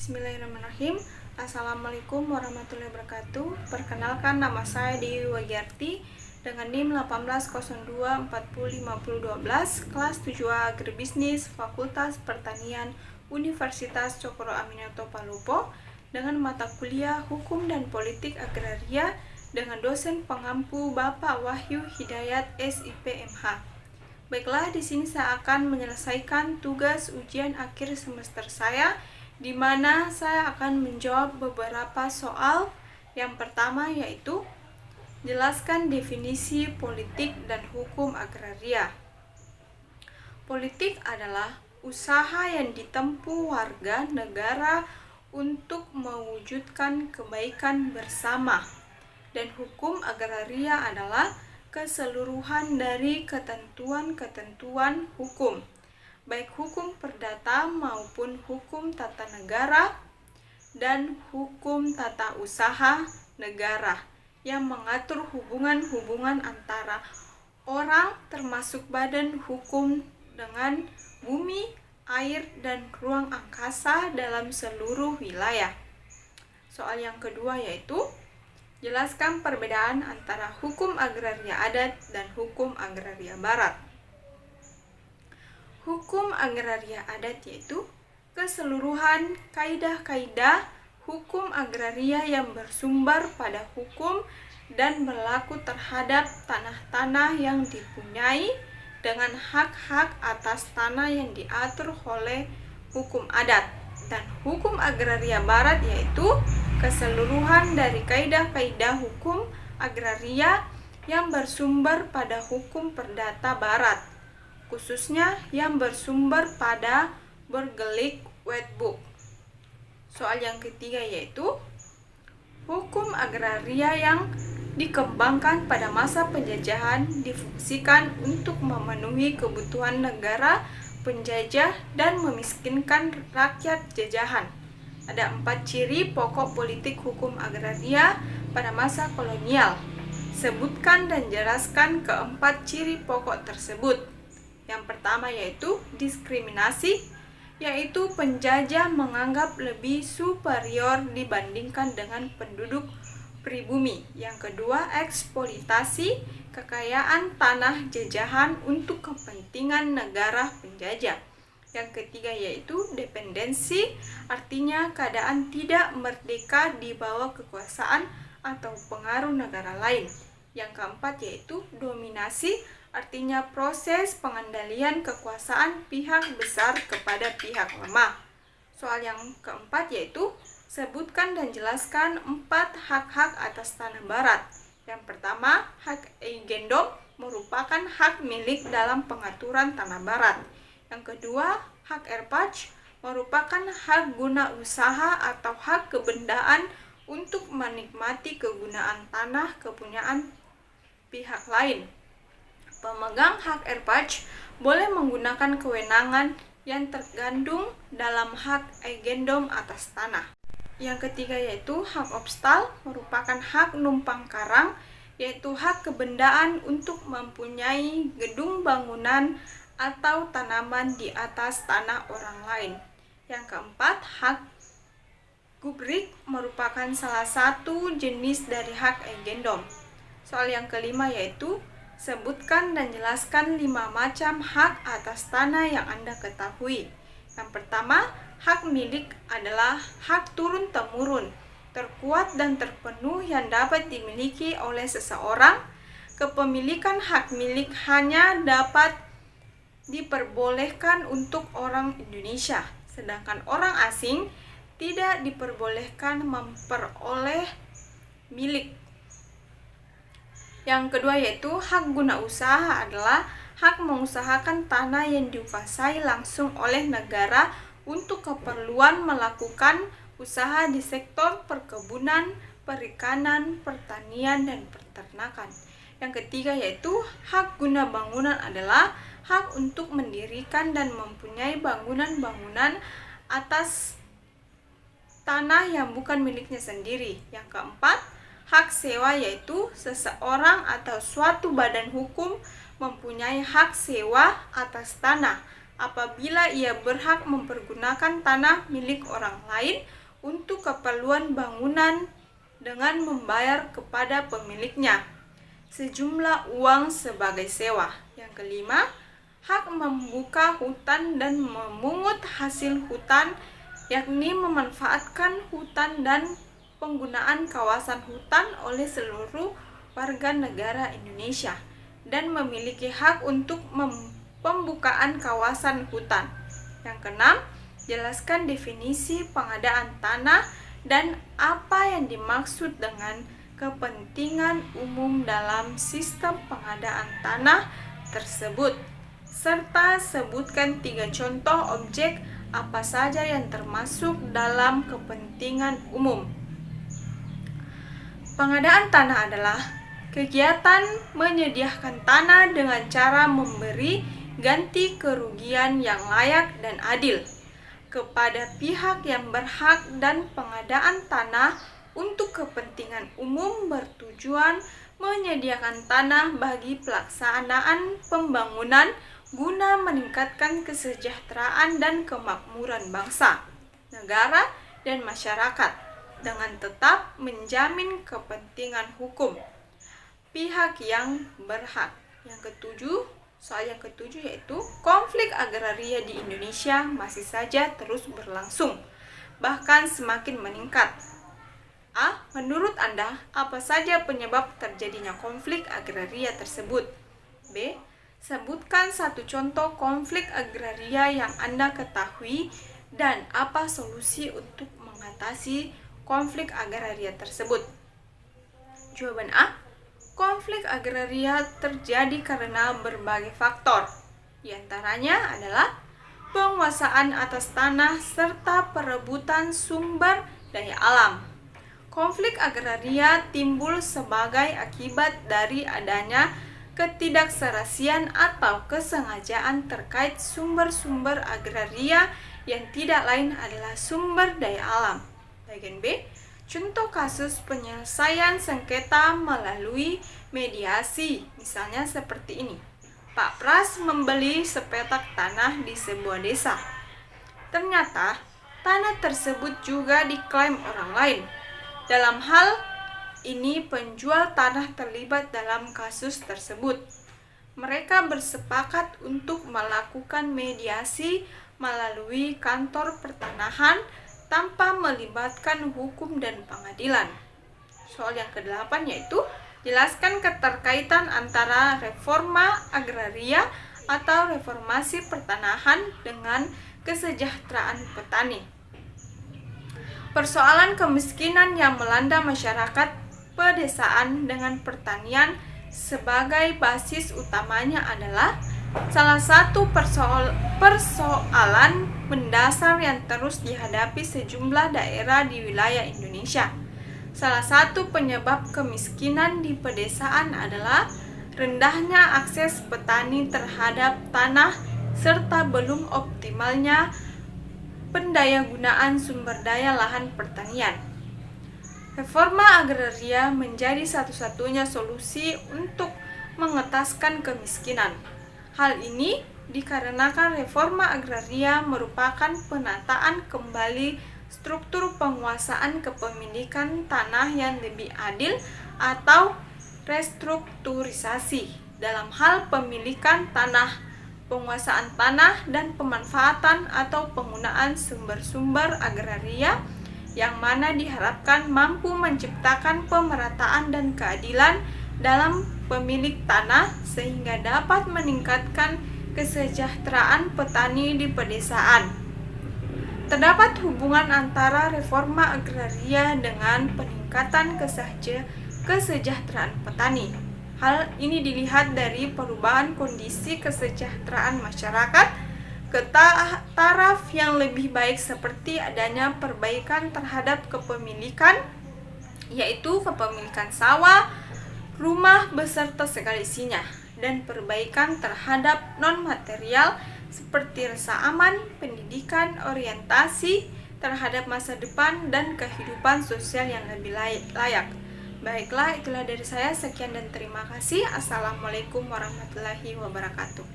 Bismillahirrahmanirrahim. Assalamualaikum warahmatullahi wabarakatuh. Perkenalkan, nama saya Dewi Wagiarti dengan NIM 1802405012, kelas 7A Agribisnis, Fakultas Pertanian, Universitas Cokro Aminoto Palopo, dengan mata kuliah Hukum dan Politik Agraria dengan dosen pengampu Bapak Wahyu Hidayat SIP MH. Baiklah, di sini saya akan menyelesaikan tugas ujian akhir semester saya, di mana saya akan menjawab beberapa soal. Yang pertama yaitu jelaskan definisi politik dan hukum agraria. Politik adalah usaha yang ditempuh warga negara untuk mewujudkan kebaikan bersama, dan hukum agraria adalah keseluruhan dari ketentuan-ketentuan hukum, baik hukum perdata maupun hukum tata negara dan hukum tata usaha negara yang mengatur hubungan-hubungan antara orang termasuk badan hukum dengan bumi, air, dan ruang angkasa dalam seluruh wilayah. Soal yang kedua yaitu jelaskan perbedaan antara hukum agraria adat dan hukum agraria barat. Hukum agraria adat yaitu keseluruhan kaidah-kaidah hukum agraria yang bersumber pada hukum dan berlaku terhadap tanah-tanah yang dipunyai dengan hak-hak atas tanah yang diatur oleh hukum adat. Dan hukum agraria barat yaitu keseluruhan dari kaidah-kaidah hukum agraria yang bersumber pada hukum perdata barat, khususnya yang bersumber pada Bergelic Wetboek. Soal yang ketiga yaitu hukum agraria yang dikembangkan pada masa penjajahan difungsikan untuk memenuhi kebutuhan negara penjajah dan memiskinkan rakyat jajahan. Ada 4 ciri pokok politik hukum agraria pada masa kolonial. Sebutkan dan jelaskan keempat ciri pokok tersebut. Yang pertama yaitu diskriminasi, yaitu penjajah menganggap lebih superior dibandingkan dengan penduduk pribumi. Yang kedua, eksploitasi, kekayaan tanah jajahan untuk kepentingan negara penjajah. Yang ketiga yaitu dependensi, artinya keadaan tidak merdeka di bawah kekuasaan atau pengaruh negara lain. Yang keempat yaitu dominasi, artinya proses pengendalian kekuasaan pihak besar kepada pihak lemah. Soal yang keempat yaitu sebutkan dan jelaskan 4 hak-hak atas tanah barat. Yang pertama, hak eigendom merupakan hak milik dalam pengaturan tanah barat. Yang kedua, hak erpach merupakan hak guna usaha atau hak kebendaan untuk menikmati kegunaan tanah kepunyaan pihak lain. Pemegang hak erpach boleh menggunakan kewenangan yang tergandung dalam hak eigendom atas tanah. Yang ketiga yaitu hak obstal merupakan hak numpang karang, yaitu hak kebendaan untuk mempunyai gedung bangunan atau tanaman di atas tanah orang lain. Yang keempat, hak gubrik merupakan salah satu jenis dari hak eigendom. Soal yang kelima yaitu sebutkan dan jelaskan 5 macam hak atas tanah yang Anda ketahui. Yang pertama, hak milik adalah hak turun-temurun, terkuat dan terpenuh yang dapat dimiliki oleh seseorang. Kepemilikan hak milik hanya dapat diperbolehkan untuk orang Indonesia, sedangkan orang asing tidak diperbolehkan memperoleh milik. Yang kedua yaitu hak guna usaha adalah hak mengusahakan tanah yang dikuasai langsung oleh negara untuk keperluan melakukan usaha di sektor perkebunan, perikanan, pertanian, dan peternakan. Yang ketiga yaitu hak guna bangunan adalah hak untuk mendirikan dan mempunyai bangunan-bangunan atas tanah yang bukan miliknya sendiri. Yang keempat, hak sewa yaitu seseorang atau suatu badan hukum mempunyai hak sewa atas tanah apabila ia berhak mempergunakan tanah milik orang lain untuk keperluan bangunan dengan membayar kepada pemiliknya sejumlah uang sebagai sewa. Yang kelima, hak membuka hutan dan memungut hasil hutan, yakni memanfaatkan hutan dan penggunaan kawasan hutan oleh seluruh warga negara Indonesia dan memiliki hak untuk pembukaan kawasan hutan. Yang keenam, jelaskan definisi pengadaan tanah dan apa yang dimaksud dengan kepentingan umum dalam sistem pengadaan tanah tersebut, serta sebutkan 3 contoh objek apa saja yang termasuk dalam kepentingan umum. Pengadaan tanah adalah kegiatan menyediakan tanah dengan cara memberi ganti kerugian yang layak dan adil kepada pihak yang berhak, dan pengadaan tanah untuk kepentingan umum bertujuan menyediakan tanah bagi pelaksanaan pembangunan guna meningkatkan kesejahteraan dan kemakmuran bangsa, negara, dan masyarakat dengan tetap menjamin kepentingan hukum pihak yang berhak. Soal yang ketujuh yaitu konflik agraria di Indonesia masih saja terus berlangsung, bahkan semakin meningkat. A. Menurut Anda, apa saja penyebab terjadinya konflik agraria tersebut? B. Sebutkan 1 contoh konflik agraria yang Anda ketahui dan apa solusi untuk mengatasi konflik agraria tersebut. Jawaban A. Konflik agraria terjadi karena berbagai faktor. Di antaranya adalah penguasaan atas tanah serta perebutan sumber daya alam. Konflik agraria timbul sebagai akibat dari adanya ketidakserasian atau kesengajaan terkait sumber-sumber agraria yang tidak lain adalah sumber daya alam. Bagian B. Contoh kasus penyelesaian sengketa melalui mediasi, misalnya seperti ini. Pak Pras membeli sepetak tanah di sebuah desa. Ternyata, tanah tersebut juga diklaim orang lain. Dalam hal ini, penjual tanah terlibat dalam kasus tersebut. Mereka bersepakat untuk melakukan mediasi melalui kantor pertanahan tanpa melibatkan hukum dan pengadilan. Soal yang ke-8 yaitu jelaskan keterkaitan antara reforma agraria atau reformasi pertanahan dengan kesejahteraan petani. Persoalan kemiskinan yang melanda masyarakat pedesaan dengan pertanian sebagai basis utamanya adalah salah satu persoalan mendasar yang terus dihadapi sejumlah daerah di wilayah Indonesia. Salah satu penyebab kemiskinan di pedesaan adalah rendahnya akses petani terhadap tanah serta belum optimalnya pendayagunaan sumber daya lahan pertanian. Reforma agraria menjadi satu-satunya solusi untuk mengentaskan kemiskinan. Hal ini dikarenakan reforma agraria merupakan penataan kembali struktur penguasaan kepemilikan tanah yang lebih adil atau restrukturisasi dalam hal pemilikan tanah, penguasaan tanah, dan pemanfaatan atau penggunaan sumber-sumber agraria yang mana diharapkan mampu menciptakan pemerataan dan keadilan dalam pemilik tanah sehingga dapat meningkatkan kesejahteraan petani di pedesaan. Terdapat hubungan antara reforma agraria dengan peningkatan kesejahteraan petani. Hal ini dilihat dari perubahan kondisi kesejahteraan masyarakat ke taraf yang lebih baik seperti adanya perbaikan terhadap kepemilikan, yaitu kepemilikan sawah, rumah beserta segala isinya, dan perbaikan terhadap non-material seperti rasa aman, pendidikan, orientasi terhadap masa depan, dan kehidupan sosial yang lebih layak. Baiklah, itulah dari saya. Sekian dan terima kasih. Assalamualaikum warahmatullahi wabarakatuh.